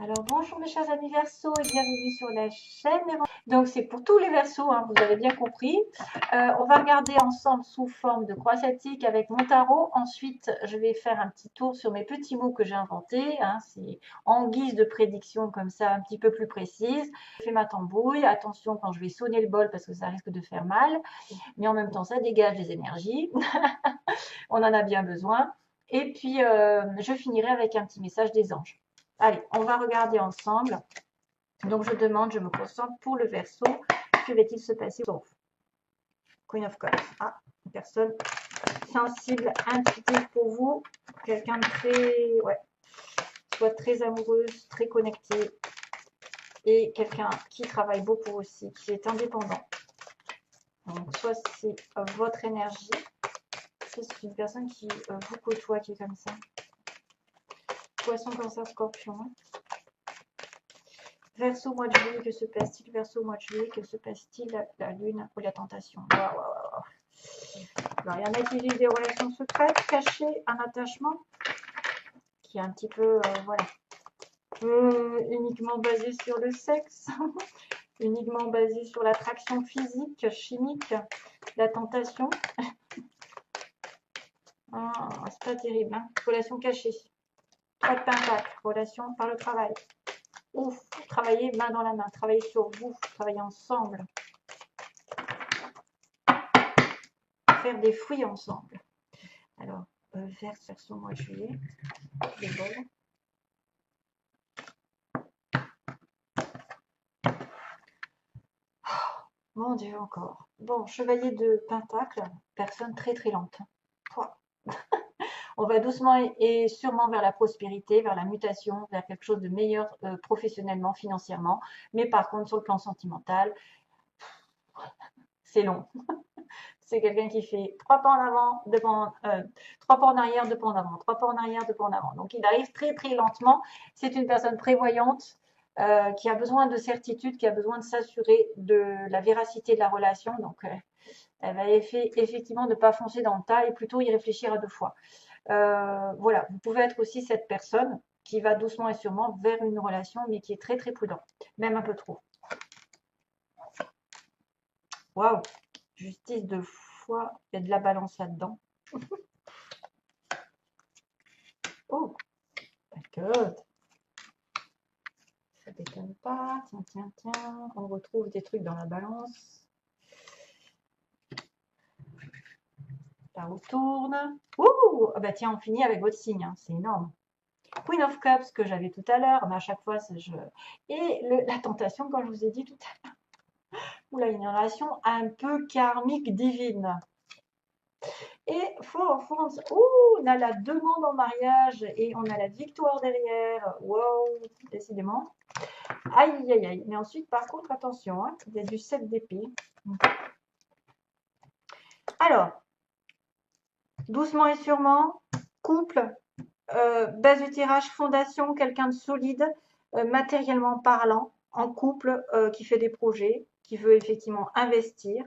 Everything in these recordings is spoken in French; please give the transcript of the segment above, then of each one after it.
Alors bonjour mes chers amis Verseaux et bienvenue sur la chaîne. Donc c'est pour tous les Verseaux, hein, vous avez bien compris. On va regarder ensemble sous forme de croix celtique avec mon tarot. Ensuite, je vais faire un petit tour sur mes petits mots que j'ai inventés. Hein, c'est en guise de prédiction comme ça, un petit peu plus précise. Je fais ma tambouille. Attention quand je vais sonner le bol parce que ça risque de faire mal. Mais en même temps, ça dégage des énergies. On en a bien besoin. Et puis, je finirai avec un petit message des anges. Allez, on va regarder ensemble. Donc, je demande, je me concentre pour le Verseau. Que va-t-il se passer? Queen of Cups. Ah, une personne sensible, intuitive pour vous. Quelqu'un de très, ouais, soit très amoureuse, très connectée. Et quelqu'un qui travaille beaucoup aussi, qui est indépendant. Donc, soit c'est votre énergie. C'est une personne qui vous côtoie, qui est comme ça. Poisson, cancer, scorpion. Verseau, mois de juillet, que se passe-t-il? Verseau, mois de juillet, que se passe-t-il? La lune ou la tentation. Alors, il y en a qui vivent des relations secrètes, cachées, un attachement qui est un petit peu, voilà, uniquement basé sur le sexe, uniquement basé sur l'attraction physique, chimique, la tentation. Ah, c'est pas terrible, hein. Relation cachée. 3 de pentacles, relation par le travail. Ouf, travailler main dans la main, travailler sur vous, travailler ensemble. Faire des fruits ensemble. Alors, version mois de juillet. Des bols. Oh, mon Dieu, encore. Bon, chevalier de pentacle, personne très très lente. On va doucement et sûrement vers la prospérité, vers la mutation, vers quelque chose de meilleur professionnellement, financièrement. Mais par contre, sur le plan sentimental, c'est long. C'est quelqu'un qui fait 3 pas en avant, 3 pas en arrière, 2 pas en avant, 3 pas en arrière, 2 pas en avant. Donc il arrive très très lentement. C'est une personne prévoyante qui a besoin de certitude, qui a besoin de s'assurer de la véracité de la relation. Donc elle va effectivement ne pas foncer dans le tas et plutôt y réfléchir à 2 fois. Voilà, vous pouvez être aussi cette personne qui va doucement et sûrement vers une relation, mais qui est très très prudent, même un peu trop. Waouh, justice de foi, il y a de la balance là-dedans. Oh, d'accord. Ça déconne pas. Tiens, tiens, tiens. On retrouve des trucs dans la balance. La roue tourne. Ouh, ah bah tiens, on finit avec votre signe. Hein. C'est énorme. Queen of Cups que j'avais tout à l'heure, mais à chaque fois, je... Et la tentation, comme je vous ai dit tout à l'heure. Oula, une relation un peu karmique divine. Et on a la demande en mariage et on a la victoire derrière. Wow, décidément. Aïe, aïe, aïe. Mais ensuite, par contre, attention, hein, il y a du 7 d'épée. Alors, doucement et sûrement, couple, base du tirage, fondation, quelqu'un de solide, matériellement parlant, en couple, qui fait des projets, qui veut effectivement investir.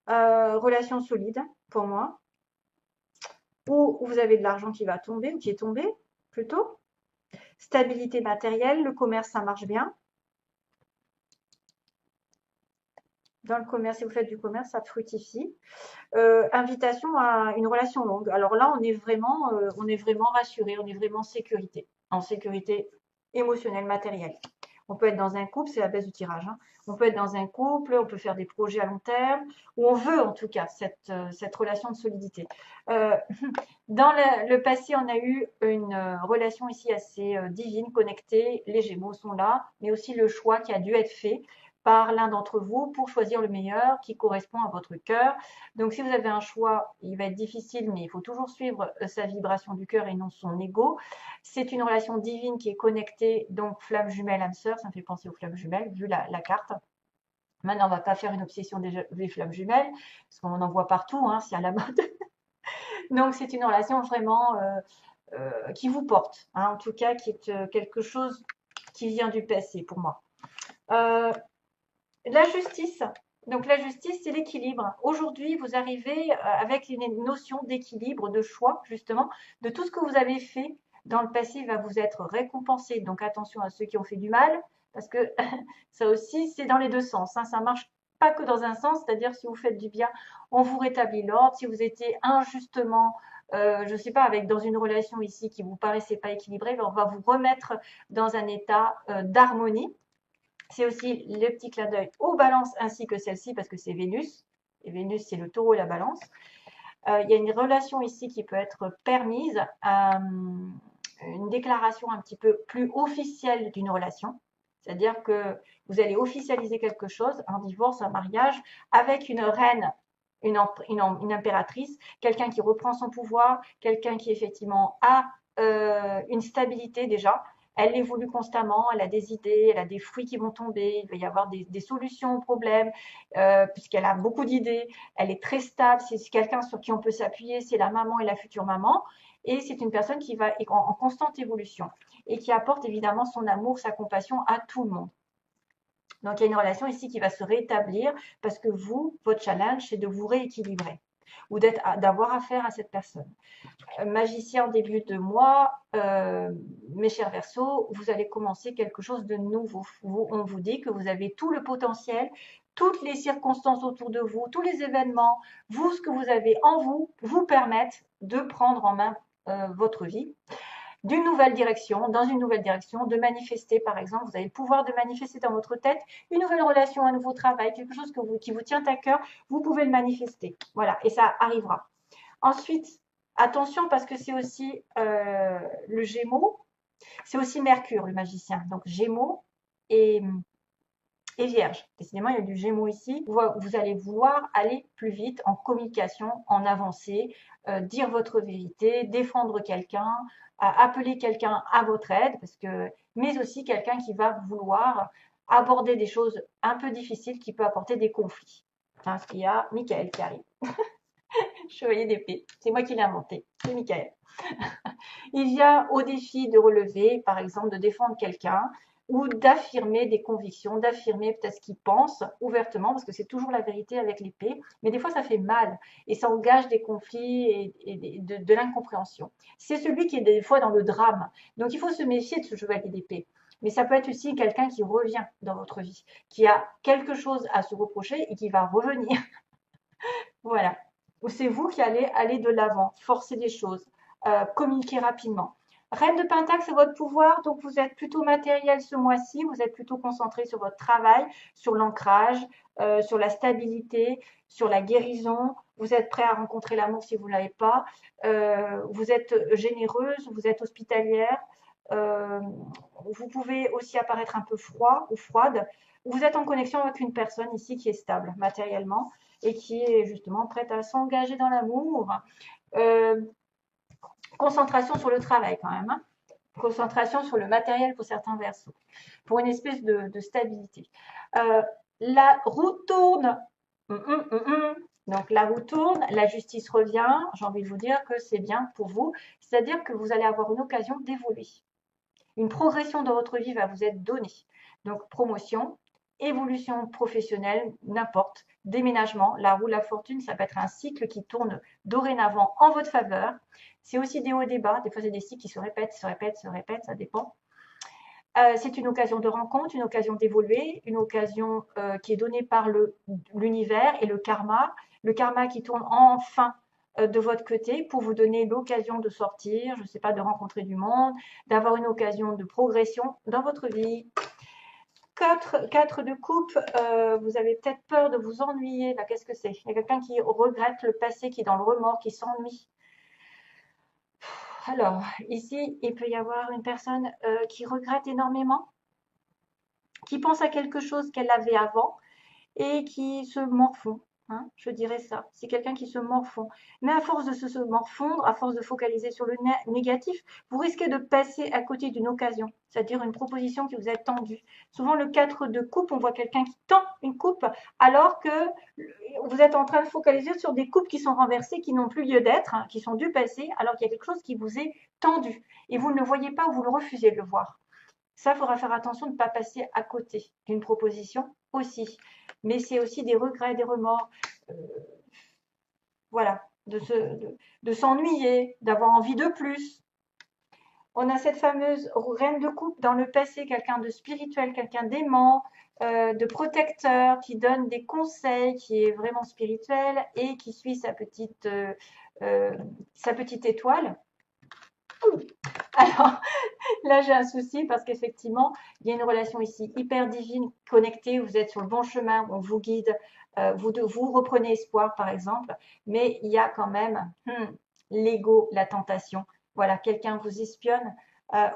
Relation solide, pour moi. Ou vous avez de l'argent qui va tomber, ou qui est tombé, plutôt. Stabilité matérielle, le commerce, ça marche bien. Dans le commerce, si vous faites du commerce, ça fructifie. Invitation à une relation longue. Alors là, on est vraiment rassuré, on est vraiment en sécurité émotionnelle, matérielle. On peut être dans un couple, c'est la baisse du tirage. Hein. On peut être dans un couple, on peut faire des projets à long terme, ou on veut en tout cas cette relation de solidité. Dans le passé, on a eu une relation ici assez divine, connectée. Les Gémeaux sont là, mais aussi le choix qui a dû être fait par l'un d'entre vous pour choisir le meilleur qui correspond à votre cœur. Donc, si vous avez un choix, il va être difficile, mais il faut toujours suivre sa vibration du cœur et non son ego. C'est une relation divine qui est connectée, donc flamme jumelle, âme sœur, ça me fait penser aux flammes jumelles, vu la carte. Maintenant, on ne va pas faire une obsession des flammes jumelles, parce qu'on en voit partout, hein, c'est à la mode. Donc, c'est une relation vraiment qui vous porte, hein, en tout cas, qui est quelque chose qui vient du passé pour moi. La justice. Donc, la justice, c'est l'équilibre. Aujourd'hui, vous arrivez avec une notion d'équilibre, de choix, justement, de tout ce que vous avez fait, dans le passé va vous être récompensé. Donc attention à ceux qui ont fait du mal, parce que ça aussi, c'est dans les deux sens. Hein. Ça marche pas que dans un sens, c'est-à-dire si vous faites du bien, on vous rétablit l'ordre. Si vous étiez injustement, je ne sais pas, dans une relation ici qui vous paraissait pas équilibrée, ben, on va vous remettre dans un état d'harmonie. C'est aussi le petit clin d'œil aux balances ainsi que celle-ci parce que c'est Vénus. Et Vénus, c'est le taureau et la balance. Il y a une relation ici qui peut être permise, une déclaration un petit peu plus officielle d'une relation. C'est-à-dire que vous allez officialiser quelque chose, un divorce, un mariage, avec une reine, une impératrice, quelqu'un qui reprend son pouvoir, quelqu'un qui effectivement a une stabilité déjà. Elle évolue constamment, elle a des idées, elle a des fruits qui vont tomber, il va y avoir des solutions aux problèmes, puisqu'elle a beaucoup d'idées. Elle est très stable, c'est quelqu'un sur qui on peut s'appuyer, c'est la maman et la future maman. Et c'est une personne qui va en constante évolution et qui apporte évidemment son amour, sa compassion à tout le monde. Donc il y a une relation ici qui va se rétablir parce que vous, votre challenge, c'est de vous rééquilibrer ou d'avoir affaire à cette personne. Magicien en début de mois, mes chers Verseaux, vous allez commencer quelque chose de nouveau. On vous dit que vous avez tout le potentiel, toutes les circonstances autour de vous, tous les événements, vous, ce que vous avez en vous, vous permettent de prendre en main votre vie d'une nouvelle direction, dans une nouvelle direction, de manifester par exemple, vous avez le pouvoir de manifester dans votre tête une nouvelle relation, un nouveau travail, quelque chose qui vous tient à cœur, vous pouvez le manifester. Voilà, et ça arrivera. Ensuite, attention parce que c'est aussi le Gémeaux, c'est aussi Mercure, le magicien. Donc Gémeaux et Vierge. Décidément, il y a du Gémeaux ici. Vous allez vouloir aller plus vite en communication, en avancée, dire votre vérité, défendre quelqu'un, appeler quelqu'un à votre aide, mais aussi quelqu'un qui va vouloir aborder des choses un peu difficiles qui peut apporter des conflits. Parce qu'il y a Michael qui arrive. Chevalier d'épée. C'est moi qui l'ai inventé. C'est Michael. Il vient au défi de relever, par exemple, de défendre quelqu'un ou d'affirmer des convictions, d'affirmer peut-être ce qu'il pense ouvertement, parce que c'est toujours la vérité avec l'épée, mais des fois ça fait mal et ça engage des conflits et de l'incompréhension. C'est celui qui est des fois dans le drame. Donc il faut se méfier de ce chevalier d'épée. Mais ça peut être aussi quelqu'un qui revient dans votre vie, qui a quelque chose à se reprocher et qui va revenir. Voilà. Ou c'est vous qui allez aller de l'avant, forcer les choses, communiquer rapidement. Reine de Pentacle, c'est votre pouvoir, donc vous êtes plutôt matériel ce mois-ci, vous êtes plutôt concentré sur votre travail, sur l'ancrage, sur la stabilité, sur la guérison. Vous êtes prêt à rencontrer l'amour si vous ne l'avez pas. Vous êtes généreuse, vous êtes hospitalière. Euh, vous pouvez aussi apparaître un peu froid ou froide. Vous êtes en connexion avec une personne ici qui est stable matériellement et qui est justement prête à s'engager dans l'amour. Concentration sur le travail quand même. Hein. Concentration sur le matériel pour certains versos. Pour une espèce de stabilité. La roue tourne. Donc la roue tourne, la justice revient. J'ai envie de vous dire que c'est bien pour vous. C'est-à-dire que vous allez avoir une occasion d'évoluer. Une progression dans votre vie va vous être donnée. Donc promotion, évolution professionnelle, n'importe, déménagement, la roue de la fortune, ça peut être un cycle qui tourne dorénavant en votre faveur. C'est aussi des hauts et des bas, des fois c'est des cycles qui se répètent, ça dépend. C'est une occasion de rencontre, une occasion d'évoluer, une occasion qui est donnée par l'univers et le karma qui tourne enfin de votre côté pour vous donner l'occasion de sortir, je ne sais pas, de rencontrer du monde, d'avoir une occasion de progression dans votre vie. 4 de coupe, vous avez peut-être peur de vous ennuyer. Là, qu'est-ce que c'est? Il y a quelqu'un qui regrette le passé, qui est dans le remords, qui s'ennuie. Alors, ici, il peut y avoir une personne qui regrette énormément, qui pense à quelque chose qu'elle avait avant et qui se morfond. Hein, je dirais ça. C'est quelqu'un qui se morfond. Mais à force de se morfondre, à force de focaliser sur le négatif, vous risquez de passer à côté d'une occasion, c'est-à-dire une proposition qui vous est tendue. Souvent, le 4 de coupe, on voit quelqu'un qui tend une coupe alors que vous êtes en train de focaliser sur des coupes qui sont renversées, qui n'ont plus lieu d'être, hein, qui sont du passé, alors qu'il y a quelque chose qui vous est tendu. Et vous ne le voyez pas ou vous le refusez de le voir. Ça, il faudra faire attention de ne pas passer à côté d'une proposition aussi. Mais c'est aussi des regrets, des remords. Voilà, de s'ennuyer, d'avoir envie de plus. On a cette fameuse reine de coupe dans le passé, quelqu'un de spirituel, quelqu'un d'aimant, de protecteur, qui donne des conseils, qui est vraiment spirituel et qui suit sa petite étoile. Alors là, j'ai un souci parce qu'effectivement, il y a une relation ici hyper divine, connectée, vous êtes sur le bon chemin, on vous guide, vous reprenez espoir par exemple, mais il y a quand même l'ego, la tentation. Voilà, quelqu'un vous espionne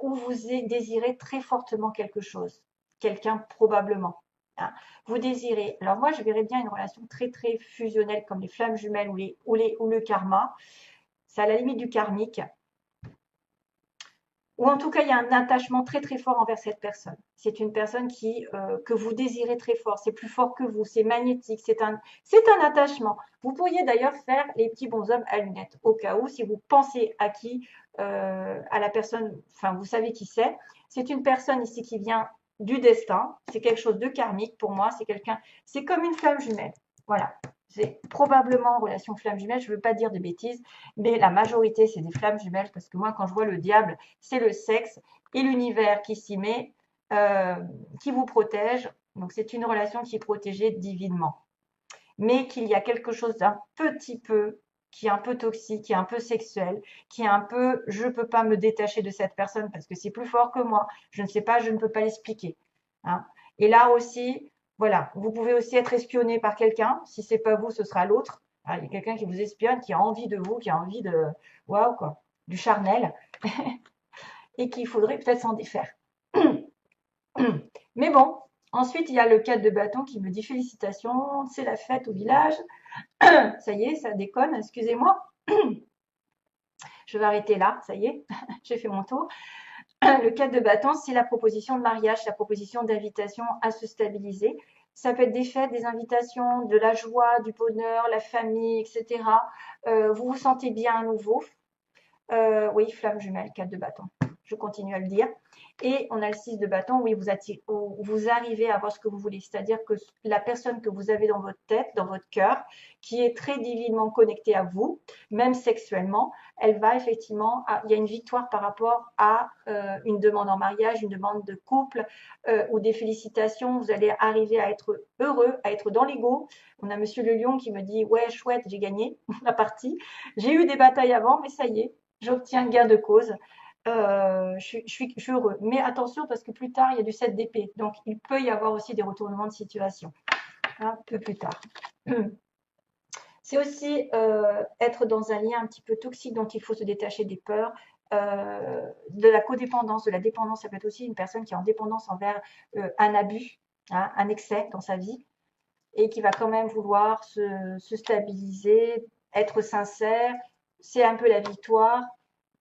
ou vous désirez très fortement quelque chose, quelqu'un probablement. Hein. Vous désirez. Alors moi, je verrais bien une relation très très fusionnelle comme les flammes jumelles ou le karma. C'est à la limite du karmique. Ou en tout cas, il y a un attachement très très fort envers cette personne. C'est une personne que vous désirez très fort. C'est plus fort que vous. C'est magnétique. C'est un attachement. Vous pourriez d'ailleurs faire les petits bonshommes à lunettes au cas où, si vous pensez à la personne, enfin, vous savez qui c'est. C'est une personne ici qui vient du destin. C'est quelque chose de karmique pour moi. C'est comme une flamme jumelle. Voilà. C'est probablement en relation flamme jumelle. Je ne veux pas dire de bêtises, mais la majorité, c'est des flammes jumelles parce que moi, quand je vois le diable, c'est le sexe et l'univers qui s'y met, qui vous protège. Donc, c'est une relation qui est protégée divinement. Mais qu'il y a quelque chose d'un petit peu, qui est un peu toxique, qui est un peu sexuel, qui est un peu, je ne peux pas me détacher de cette personne parce que c'est plus fort que moi. Je ne sais pas, je ne peux pas l'expliquer. Hein. Et là aussi, voilà, vous pouvez aussi être espionné par quelqu'un. Si c'est pas vous, ce sera l'autre. Il y a quelqu'un qui vous espionne, qui a envie de vous, qui a envie de, waouh quoi, du charnel. Et qu'il faudrait peut-être s'en défaire. Mais bon, ensuite, il y a le 4 de bâton qui me dit félicitations, c'est la fête au village. Ça y est, ça déconne, excusez-moi. Je vais arrêter là, ça y est, j'ai fait mon tour. Le 4 de bâton, c'est la proposition de mariage, la proposition d'invitation à se stabiliser. Ça peut être des fêtes, des invitations, de la joie, du bonheur, la famille, etc. Vous vous sentez bien à nouveau. Oui, flamme jumelle, 4 de bâton. Je continue à le dire. Et on a le 6 de bâton, oui, vous arrivez à voir ce que vous voulez. C'est-à-dire que la personne que vous avez dans votre tête, dans votre cœur, qui est très divinement connectée à vous, même sexuellement, elle va effectivement, il y a une victoire par rapport à une demande en mariage, une demande de couple ou des félicitations. Vous allez arriver à être heureux, à être dans l'ego. On a Monsieur le Lion qui me dit, ouais, chouette, j'ai gagné la partie. J'ai eu des batailles avant, mais ça y est, j'obtiens gain de cause. Je suis heureux. Mais attention, parce que plus tard, il y a du 7 d'épée. Donc, il peut y avoir aussi des retournements de situation. Un peu plus tard. C'est aussi être dans un lien un petit peu toxique dont il faut se détacher des peurs, de la codépendance, de la dépendance. Ça peut être aussi une personne qui est en dépendance envers un abus, hein, un excès dans sa vie et qui va quand même vouloir se stabiliser, être sincère. C'est un peu la victoire,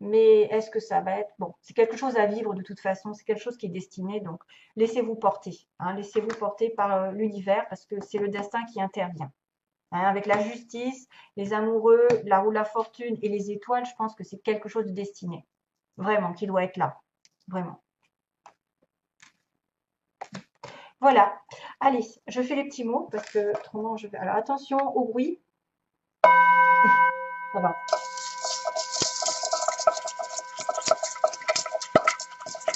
mais est-ce que ça va être bon? C'est quelque chose à vivre de toute façon, c'est quelque chose qui est destiné, donc laissez-vous porter, hein, laissez-vous porter par l'univers parce que c'est le destin qui intervient. Hein, avec la justice, les amoureux, la roue de la fortune et les étoiles, je pense que c'est quelque chose de destiné, vraiment, qui doit être là, vraiment. Voilà. Allez, je fais les petits mots parce que autrement je vais. Alors attention au bruit. Ça va.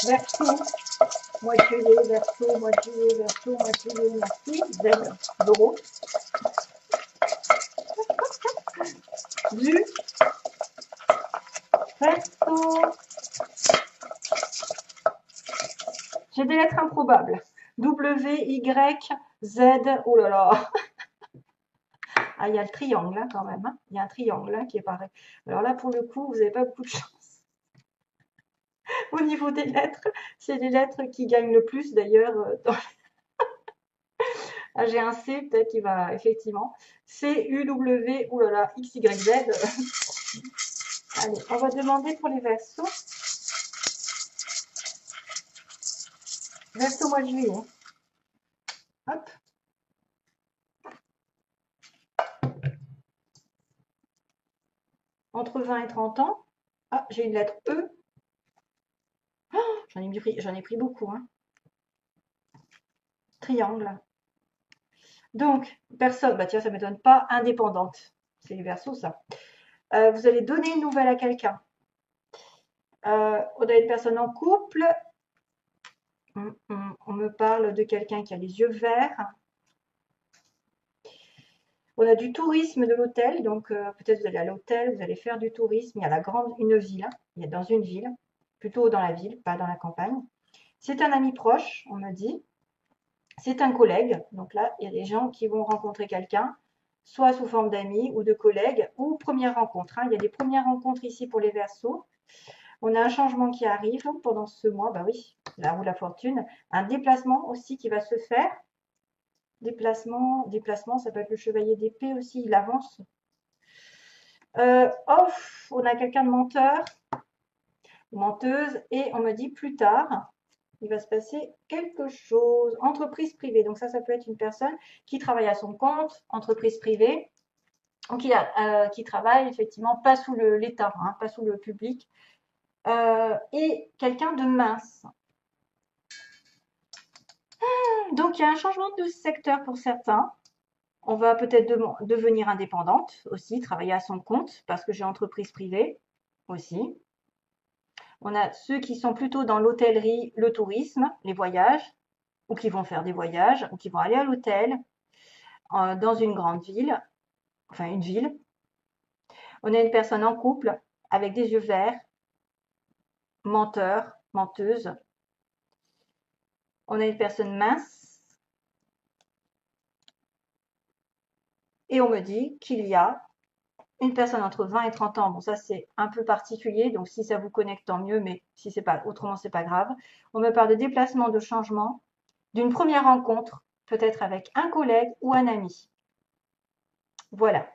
Verso, mois de juillet, verso, mois de juillet, verso, mois de juillet, merci. Z, d'euros. Du, verso. J'ai des lettres improbables. W, Y, Z. Oh là là. Ah, il y a le triangle hein, quand même. Hein. Il y a un triangle hein, qui est pareil. Alors là, pour le coup, vous n'avez pas beaucoup de chance. Au niveau des lettres, c'est les lettres qui gagnent le plus d'ailleurs. Ah, j'ai un C peut-être qui va effectivement. C, U, W, oh là là, X, Y, Z. Allez, on va demander pour les versos. Verso mois de juillet. Hop. Entre 20 et 30 ans. Ah, j'ai une lettre E. Oh, j'en ai pris beaucoup. Hein. Triangle. Donc, personne, bah tiens, ça ne m'étonne pas, indépendante. C'est les versos, ça. Vous allez donner une nouvelle à quelqu'un. On a une personne en couple. On me parle de quelqu'un qui a les yeux verts. On a du tourisme de l'hôtel, donc peut-être vous allez à l'hôtel, vous allez faire du tourisme. Il y a une ville, il y a dans une ville, plutôt dans la ville, pas dans la campagne. C'est un ami proche, on me dit. C'est un collègue, donc là, il y a des gens qui vont rencontrer quelqu'un, soit sous forme d'amis ou de collègues, ou première rencontre. Il y a des premières rencontres ici pour les Verseaux. On a un changement qui arrive pendant ce mois, bah oui, la roue de la fortune. Un déplacement aussi qui va se faire. Déplacement, ça peut être le chevalier d'épée aussi, il avance. On a quelqu'un de menteur, menteuse, et on me dit plus tard, il va se passer quelque chose. Entreprise privée, donc ça peut être une personne qui travaille à son compte, entreprise privée, qui travaille effectivement pas sous l'État, pas sous le public, et quelqu'un de mince. Donc il y a un changement de secteur pour certains. On va peut-être devenir indépendante aussi, travailler à son compte, parce que j'ai entreprise privée aussi. On a ceux qui sont plutôt dans l'hôtellerie, le tourisme, les voyages, ou qui vont faire des voyages, ou qui vont aller à l'hôtel, dans une grande ville, enfin une ville. On a une personne en couple, avec des yeux verts, menteur, menteuse. On a une personne mince. Et on me dit qu'il y a une personne entre 20 et 30 ans. Bon, ça, c'est un peu particulier. Donc, si ça vous connecte, tant mieux. Mais si c'est pas, autrement, c'est pas grave. On me parle de déplacement, de changement, d'une première rencontre, peut-être avec un collègue ou un ami. Voilà.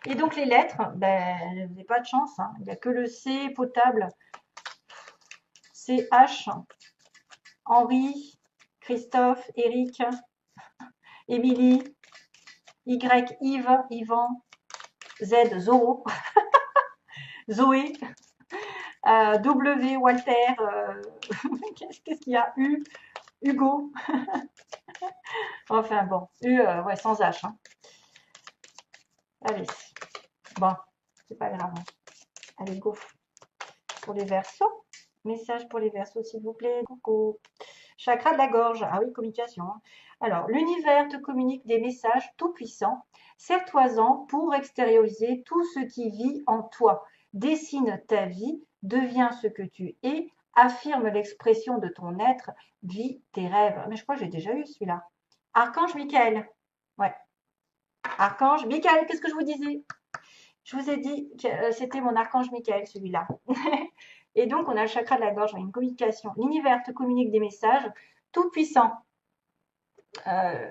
Et donc, les lettres, ben, vous n'avez pas de chance. Il n'y a que le C potable. CH, Henri, Christophe, Eric, Émilie, Y, Yves, Yvan, Z, Zoro, Zoé, W, Walter, qu'est-ce qu'il y a, U, Hugo. Enfin bon, U, ouais, sans H. Allez, bon, c'est pas grave. Allez, go. Pour les Verseaux. Message pour les Verseaux, s'il vous plaît. Coucou. Chakra de la gorge. Ah oui, communication. Alors, l'univers te communique des messages tout puissants. Serre-toi-en pour extérioriser tout ce qui vit en toi. Dessine ta vie, deviens ce que tu es, affirme l'expression de ton être, vis tes rêves. Mais je crois que j'ai déjà eu celui-là. Archange Michael. Ouais. Archange Michael, qu'est-ce que je vous disais? Je vous ai dit que c'était mon archange Michael, celui-là. Et donc, on a le chakra de la gorge, une communication. L'univers te communique des messages tout puissants.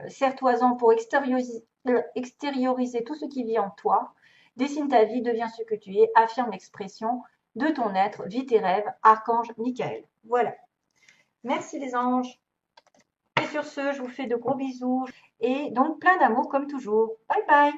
Serre-toi-en pour extérioriser tout ce qui vit en toi. Dessine ta vie, deviens ce que tu es, affirme l'expression de ton être, vis tes rêves, archange Michael. Voilà. Merci les anges. Et sur ce, je vous fais de gros bisous et donc plein d'amour comme toujours. Bye bye.